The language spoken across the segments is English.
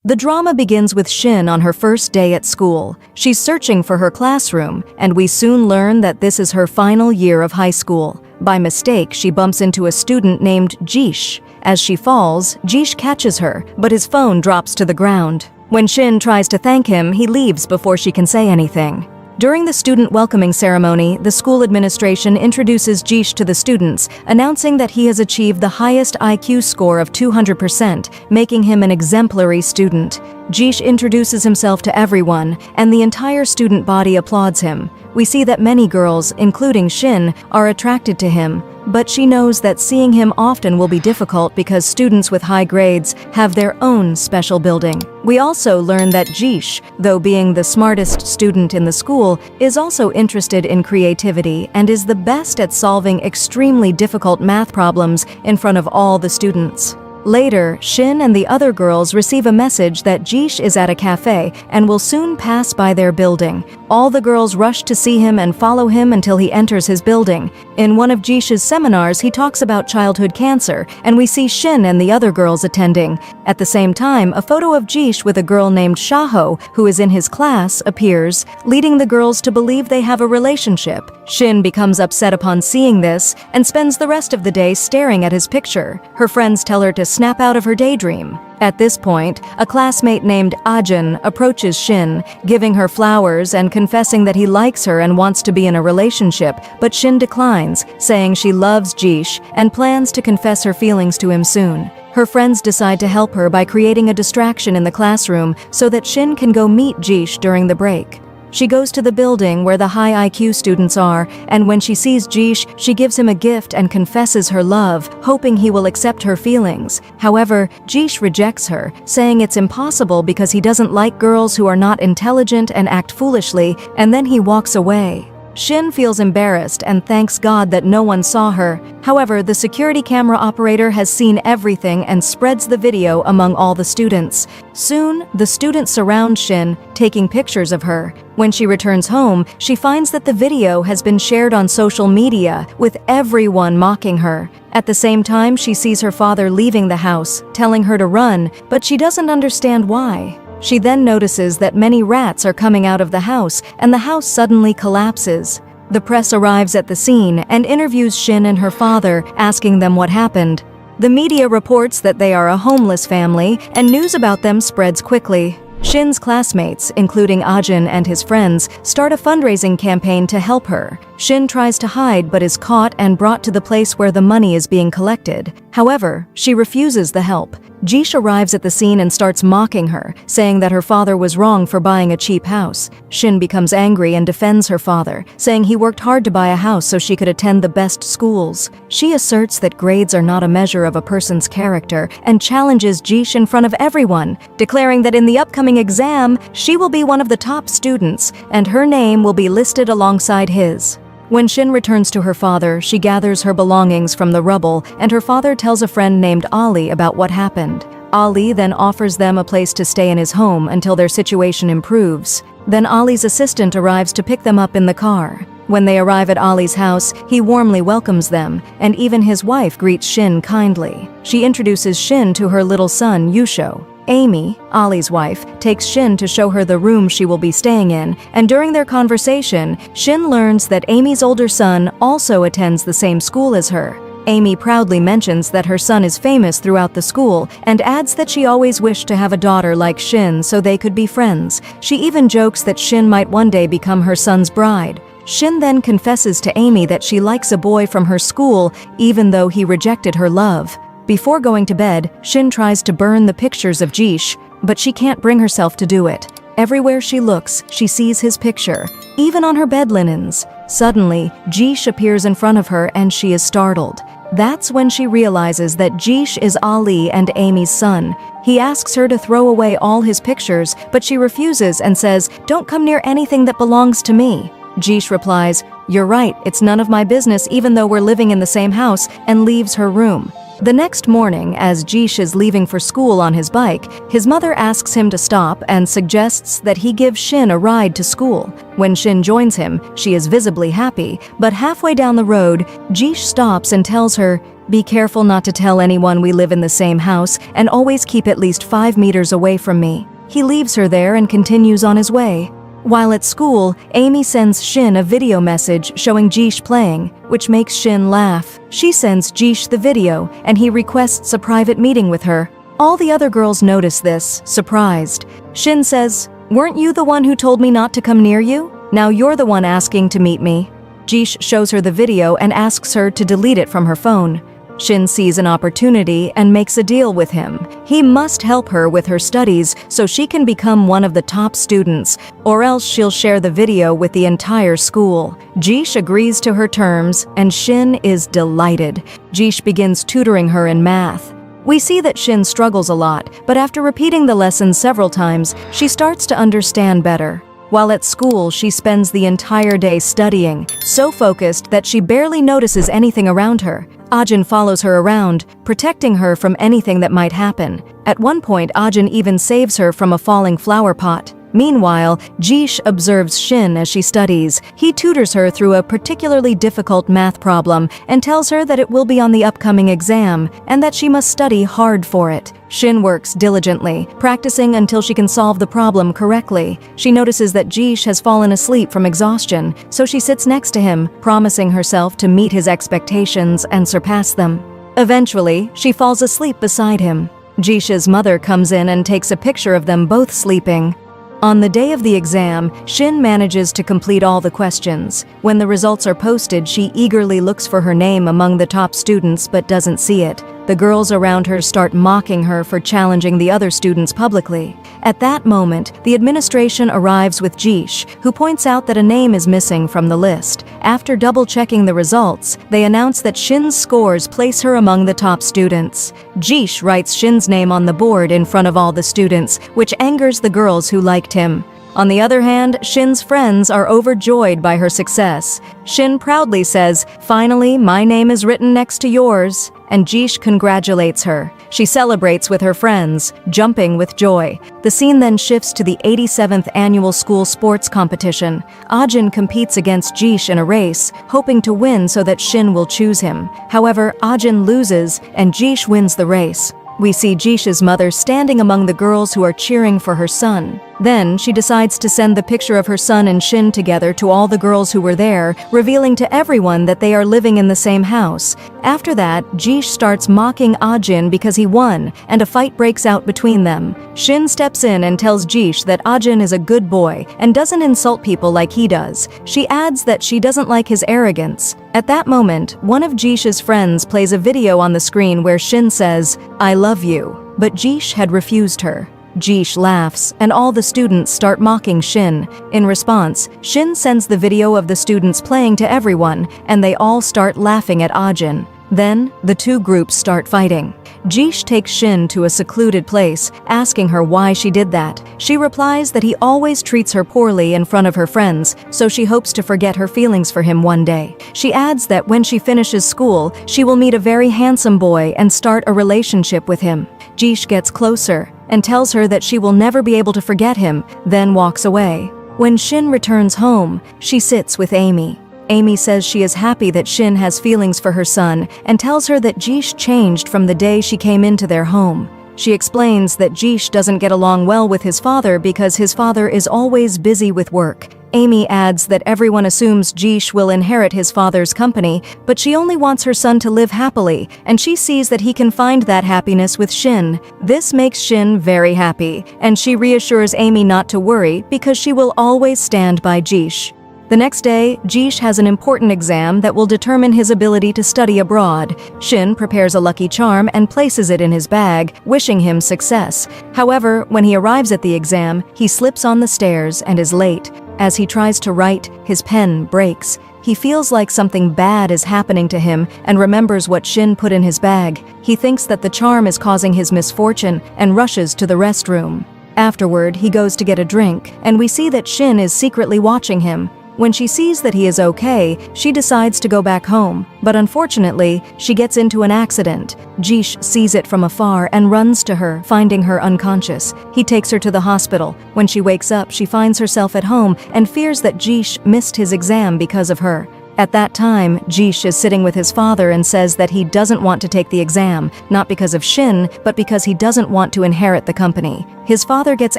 The drama begins with Shin on her first day at school. She's searching for her classroom, and we soon learn that this is her final year of high school. By mistake, she bumps into a student named Jish. As she falls, Jish catches her, but his phone drops to the ground. When Shin tries to thank him, he leaves before she can say anything. During the student welcoming ceremony, the school administration introduces Jish to the students, announcing that he has achieved the highest IQ score of 200%, making him an exemplary student. Jish introduces himself to everyone, and the entire student body applauds him. We see that many girls, including Shin, are attracted to him, but she knows that seeing him often will be difficult because students with high grades have their own special building. We also learn that Jish, though being the smartest student in the school, is also interested in creativity and is the best at solving extremely difficult math problems in front of all the students. Later, Shin and the other girls receive a message that Jish is at a cafe and will soon pass by their building. All the girls rush to see him and follow him until he enters his building. In one of Jish's seminars, he talks about childhood cancer, and we see Shin and the other girls attending. At the same time, a photo of Jish with a girl named Shaho, who is in his class, appears, leading the girls to believe they have a relationship. Shin becomes upset upon seeing this and spends the rest of the day staring at his picture. Her friends tell her to snap out of her daydream. At this point, a classmate named Ajin approaches Shin, giving her flowers and confessing that he likes her and wants to be in a relationship, but Shin declines, saying she loves Jish and plans to confess her feelings to him soon. Her friends decide to help her by creating a distraction in the classroom so that Shin can go meet Jish during the break. She goes to the building where the high IQ students are, and when she sees Jish, she gives him a gift and confesses her love, hoping he will accept her feelings. However, Jish rejects her, saying it's impossible because he doesn't like girls who are not intelligent and act foolishly, and then he walks away. Shin feels embarrassed and thanks God that no one saw her. However, the security camera operator has seen everything and spreads the video among all the students. Soon, the students surround Shin, taking pictures of her. When she returns home, she finds that the video has been shared on social media, with everyone mocking her. At the same time, she sees her father leaving the house, telling her to run, but she doesn't understand why. She then notices that many rats are coming out of the house, and the house suddenly collapses. The press arrives at the scene and interviews Shin and her father, asking them what happened. The media reports that they are a homeless family, and news about them spreads quickly. Shin's classmates, including Ajin and his friends, start a fundraising campaign to help her. Shin tries to hide but is caught and brought to the place where the money is being collected. However, she refuses the help. Jish arrives at the scene and starts mocking her, saying that her father was wrong for buying a cheap house. Shin becomes angry and defends her father, saying he worked hard to buy a house so she could attend the best schools. She asserts that grades are not a measure of a person's character and challenges Jish in front of everyone, declaring that in the upcoming exam, she will be one of the top students and her name will be listed alongside his. When Shin returns to her father, she gathers her belongings from the rubble, and her father tells a friend named Ali about what happened. Ali then offers them a place to stay in his home until their situation improves. Then Ali's assistant arrives to pick them up in the car. When they arrive at Ali's house, he warmly welcomes them, and even his wife greets Shin kindly. She introduces Shin to her little son, Yusho. Amy, Ali's wife, takes Shin to show her the room she will be staying in, and during their conversation, Shin learns that Amy's older son also attends the same school as her. Amy proudly mentions that her son is famous throughout the school and adds that she always wished to have a daughter like Shin so they could be friends. She even jokes that Shin might one day become her son's bride. Shin then confesses to Amy that she likes a boy from her school even though he rejected her love. Before going to bed, Shin tries to burn the pictures of Jish, but she can't bring herself to do it. Everywhere she looks, she sees his picture, even on her bed linens. Suddenly, Jish appears in front of her and she is startled. That's when she realizes that Jish is Ali and Amy's son. He asks her to throw away all his pictures, but she refuses and says, "Don't come near anything that belongs to me." Jish replies, "You're right, it's none of my business even though we're living in the same house," and leaves her room. The next morning, as Jish is leaving for school on his bike, his mother asks him to stop and suggests that he give Shin a ride to school. When Shin joins him, she is visibly happy, but halfway down the road, Jish stops and tells her, "Be careful not to tell anyone we live in the same house and always keep at least 5 meters away from me." He leaves her there and continues on his way. While at school, Amy sends Shin a video message showing Jish playing, which makes Shin laugh. She sends Jish the video, and he requests a private meeting with her. All the other girls notice this, surprised. Shin says, "Weren't you the one who told me not to come near you? Now you're the one asking to meet me." Jish shows her the video and asks her to delete it from her phone. Shin sees an opportunity and makes a deal with him. He must help her with her studies so she can become one of the top students, or else she'll share the video with the entire school. Jish agrees to her terms, and Shin is delighted. Jish begins tutoring her in math. We see that Shin struggles a lot, but after repeating the lessons several times, she starts to understand better. While at school, she spends the entire day studying, so focused that she barely notices anything around her. Ajin follows her around, protecting her from anything that might happen. At one point, Ajin even saves her from a falling flower pot. Meanwhile, Jish observes Shin as she studies. He tutors her through a particularly difficult math problem and tells her that it will be on the upcoming exam and that she must study hard for it. Shin works diligently, practicing until she can solve the problem correctly. She notices that Jish has fallen asleep from exhaustion, so she sits next to him, promising herself to meet his expectations and surpass them. Eventually, she falls asleep beside him. Jish's mother comes in and takes a picture of them both sleeping. On the day of the exam, Shin manages to complete all the questions. When the results are posted, she eagerly looks for her name among the top students but doesn't see it. The girls around her start mocking her for challenging the other students publicly. At that moment, the administration arrives with Jish, who points out that a name is missing from the list. After double-checking the results, they announce that Shin's scores place her among the top students. Jish writes Shin's name on the board in front of all the students, which angers the girls who liked him. On the other hand, Shin's friends are overjoyed by her success. Shin proudly says, "Finally, my name is written next to yours," and Jish congratulates her. She celebrates with her friends, jumping with joy. The scene then shifts to the 87th annual school sports competition. Ajin competes against Jish in a race, hoping to win so that Shin will choose him. However, Ajin loses, and Jish wins the race. We see Jish's mother standing among the girls who are cheering for her son. Then, she decides to send the picture of her son and Shin together to all the girls who were there, revealing to everyone that they are living in the same house. After that, Jish starts mocking Ajin because he won, and a fight breaks out between them. Shin steps in and tells Jish that Ajin is a good boy and doesn't insult people like he does. She adds that she doesn't like his arrogance. At that moment, one of Jish's friends plays a video on the screen where Shin says, "I love you," but Jish had refused her. Jish laughs, and all the students start mocking Shin. In response, Shin sends the video of the students playing to everyone, and they all start laughing at Ajin. Then, the two groups start fighting. Jish takes Shin to a secluded place, asking her why she did that. She replies that he always treats her poorly in front of her friends, so she hopes to forget her feelings for him one day. She adds that when she finishes school, she will meet a very handsome boy and start a relationship with him. Jish gets closer and tells her that she will never be able to forget him, then walks away. When Shin returns home, she sits with Amy. Amy says she is happy that Shin has feelings for her son and tells her that Jish changed from the day she came into their home. She explains that Jish doesn't get along well with his father because his father is always busy with work. Amy adds that everyone assumes Jish will inherit his father's company, but she only wants her son to live happily, and she sees that he can find that happiness with Shin. This makes Shin very happy, and she reassures Amy not to worry because she will always stand by Jish. The next day, Jish has an important exam that will determine his ability to study abroad. Shin prepares a lucky charm and places it in his bag, wishing him success. However, when he arrives at the exam, he slips on the stairs and is late. As he tries to write, his pen breaks. He feels like something bad is happening to him and remembers what Shin put in his bag. He thinks that the charm is causing his misfortune and rushes to the restroom. Afterward, he goes to get a drink, and we see that Shin is secretly watching him. When she sees that he is okay, she decides to go back home, but unfortunately, she gets into an accident. Jish sees it from afar and runs to her, finding her unconscious. He takes her to the hospital. When she wakes up, she finds herself at home and fears that Jish missed his exam because of her. At that time, Jish is sitting with his father and says that he doesn't want to take the exam, not because of Shin, but because he doesn't want to inherit the company. His father gets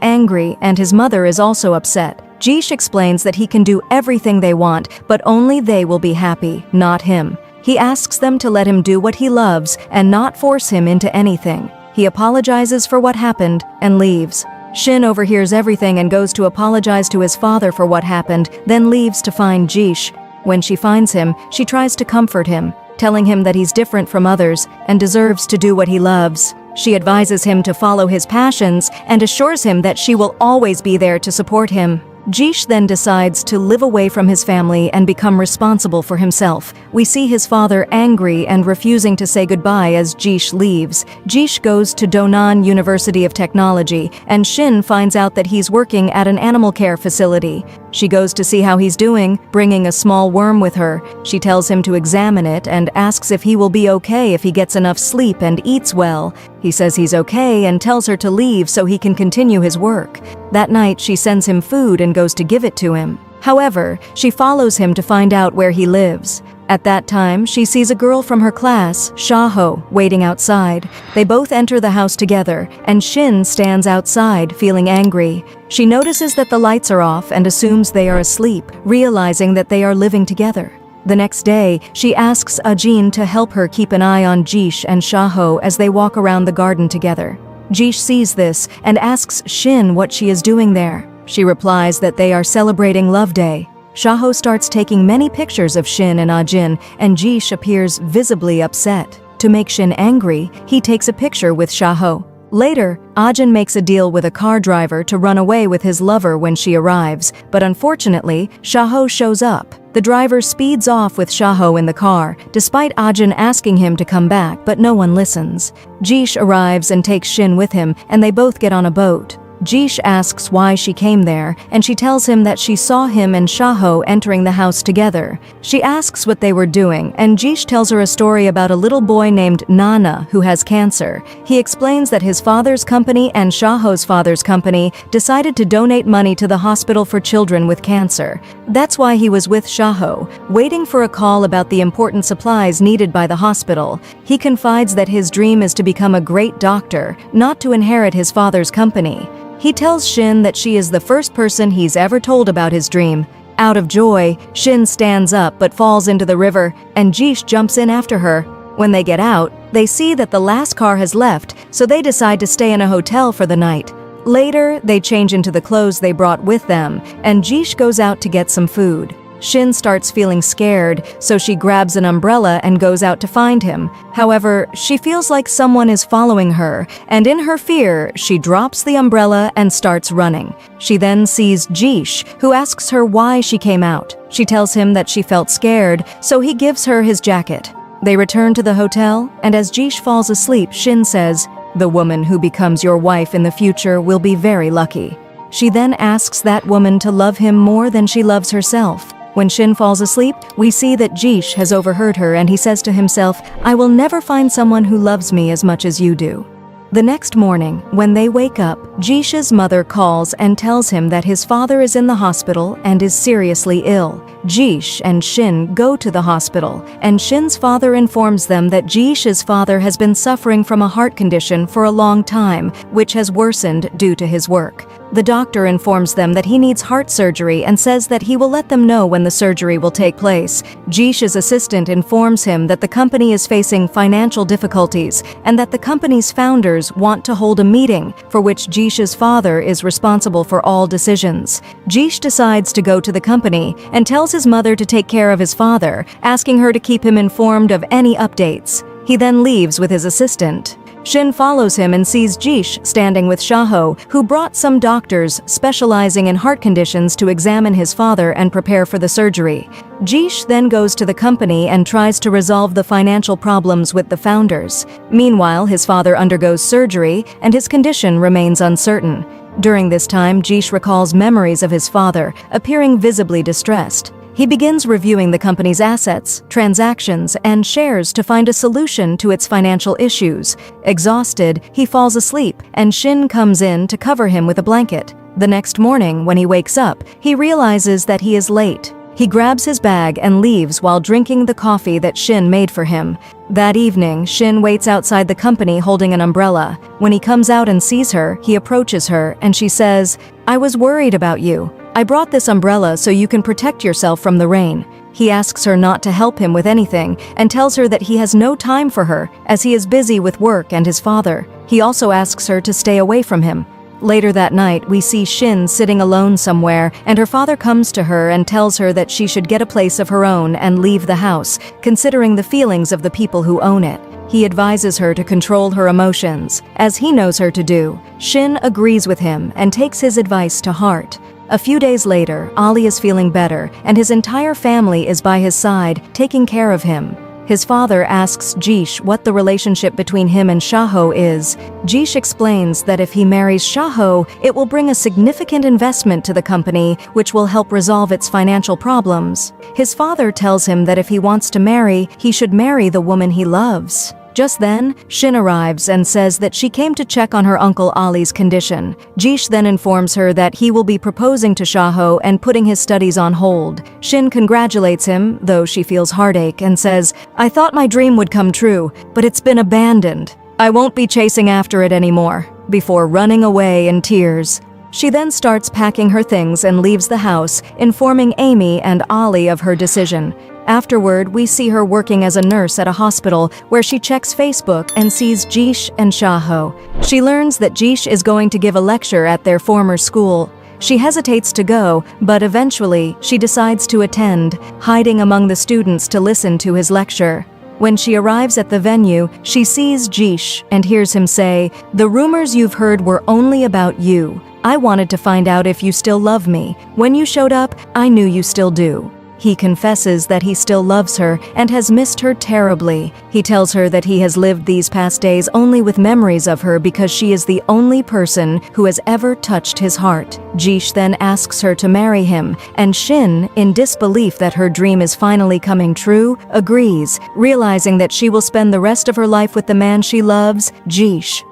angry, and his mother is also upset. Jish explains that he can do everything they want, but only they will be happy, not him. He asks them to let him do what he loves and not force him into anything. He apologizes for what happened and leaves. Shin overhears everything and goes to apologize to his father for what happened, then leaves to find Jish. When she finds him, she tries to comfort him, telling him that he's different from others and deserves to do what he loves. She advises him to follow his passions and assures him that she will always be there to support him. Jish then decides to live away from his family and become responsible for himself. We see his father angry and refusing to say goodbye as Jish leaves. Jish goes to Donan University of Technology, and Shin finds out that he's working at an animal care facility. She goes to see how he's doing, bringing a small worm with her. She tells him to examine it and asks if he will be okay if he gets enough sleep and eats well. He says he's okay and tells her to leave so he can continue his work. That night, she sends him food and goes to give it to him. However, she follows him to find out where he lives. At that time, she sees a girl from her class, Shaho, waiting outside. They both enter the house together, and Shin stands outside, feeling angry. She notices that the lights are off and assumes they are asleep, realizing that they are living together. The next day, she asks Ajin to help her keep an eye on Jish and Shaho as they walk around the garden together. Jish sees this and asks Shin what she is doing there. She replies that they are celebrating Love Day. Shaho starts taking many pictures of Shin and Ajin, and Jish appears visibly upset. To make Shin angry, he takes a picture with Shaho. Later, Ajin makes a deal with a car driver to run away with his lover when she arrives, but unfortunately, Shaho shows up. The driver speeds off with Shaho in the car, despite Ajin asking him to come back, but no one listens. Jish arrives and takes Shin with him, and they both get on a boat. Jish asks why she came there, and she tells him that she saw him and Shaho entering the house together. She asks what they were doing, and Jish tells her a story about a little boy named Nana who has cancer. He explains that his father's company and Shaho's father's company decided to donate money to the hospital for children with cancer. That's why he was with Shaho, waiting for a call about the important supplies needed by the hospital. He confides that his dream is to become a great doctor, not to inherit his father's company. He tells Shin that she is the first person he's ever told about his dream. Out of joy, Shin stands up but falls into the river, and Jish jumps in after her. When they get out, they see that the last car has left, so they decide to stay in a hotel for the night. Later, they change into the clothes they brought with them, and Jish goes out to get some food. Shin starts feeling scared, so she grabs an umbrella and goes out to find him. However, she feels like someone is following her, and in her fear, she drops the umbrella and starts running. She then sees Jish, who asks her why she came out. She tells him that she felt scared, so he gives her his jacket. They return to the hotel, and as Jish falls asleep, Shin says, "The woman who becomes your wife in the future will be very lucky." She then asks that woman to love him more than she loves herself. When Shin falls asleep, we see that Jish has overheard her, and he says to himself, "I will never find someone who loves me as much as you do." The next morning, when they wake up, Jish's mother calls and tells him that his father is in the hospital and is seriously ill. Jish and Shin go to the hospital, and Shin's father informs them that Jish's father has been suffering from a heart condition for a long time, which has worsened due to his work. The doctor informs them that he needs heart surgery and says that he will let them know when the surgery will take place. Jish's assistant informs him that the company is facing financial difficulties and that the company's founders want to hold a meeting for which Jish's father is responsible for all decisions. Jish decides to go to the company and tells his mother to take care of his father, asking her to keep him informed of any updates. He then leaves with his assistant. Shin follows him and sees Jish standing with Shaho, who brought some doctors specializing in heart conditions to examine his father and prepare for the surgery. Jish then goes to the company and tries to resolve the financial problems with the founders. Meanwhile, his father undergoes surgery and his condition remains uncertain. During this time, Jish recalls memories of his father, appearing visibly distressed. He begins reviewing the company's assets, transactions, and shares to find a solution to its financial issues. Exhausted, he falls asleep, and Shin comes in to cover him with a blanket. The next morning, when he wakes up, he realizes that he is late. He grabs his bag and leaves while drinking the coffee that Shin made for him. That evening, Shin waits outside the company holding an umbrella. When he comes out and sees her, he approaches her, and she says, "I was worried about you. I brought this umbrella so you can protect yourself from the rain." He asks her not to help him with anything and tells her that he has no time for her as he is busy with work and his father. He also asks her to stay away from him. Later that night, we see Shin sitting alone somewhere, and her father comes to her and tells her that she should get a place of her own and leave the house, considering the feelings of the people who own it. He advises her to control her emotions, as he knows her to do. Shin agrees with him and takes his advice to heart. A few days later, Ali is feeling better, and his entire family is by his side, taking care of him. His father asks Jish what the relationship between him and Shaho is. Jish explains that if he marries Shaho, it will bring a significant investment to the company, which will help resolve its financial problems. His father tells him that if he wants to marry, he should marry the woman he loves. Just then, Shin arrives and says that she came to check on her uncle Ali's condition. Jish then informs her that he will be proposing to Shaho and putting his studies on hold. Shin congratulates him, though she feels heartache, and says, "I thought my dream would come true, but it's been abandoned. I won't be chasing after it anymore," before running away in tears. She then starts packing her things and leaves the house, informing Amy and Ali of her decision. Afterward, we see her working as a nurse at a hospital where she checks Facebook and sees Jish and Shaho. She learns that Jish is going to give a lecture at their former school. She hesitates to go, but eventually she decides to attend, hiding among the students to listen to his lecture. When she arrives at the venue, she sees Jish and hears him say, "The rumors you've heard were only about you. I wanted to find out if you still love me. When you showed up, I knew you still do." He confesses that he still loves her and has missed her terribly. He tells her that he has lived these past days only with memories of her because she is the only person who has ever touched his heart. Jish then asks her to marry him, and Shin, in disbelief that her dream is finally coming true, agrees, realizing that she will spend the rest of her life with the man she loves, Jish.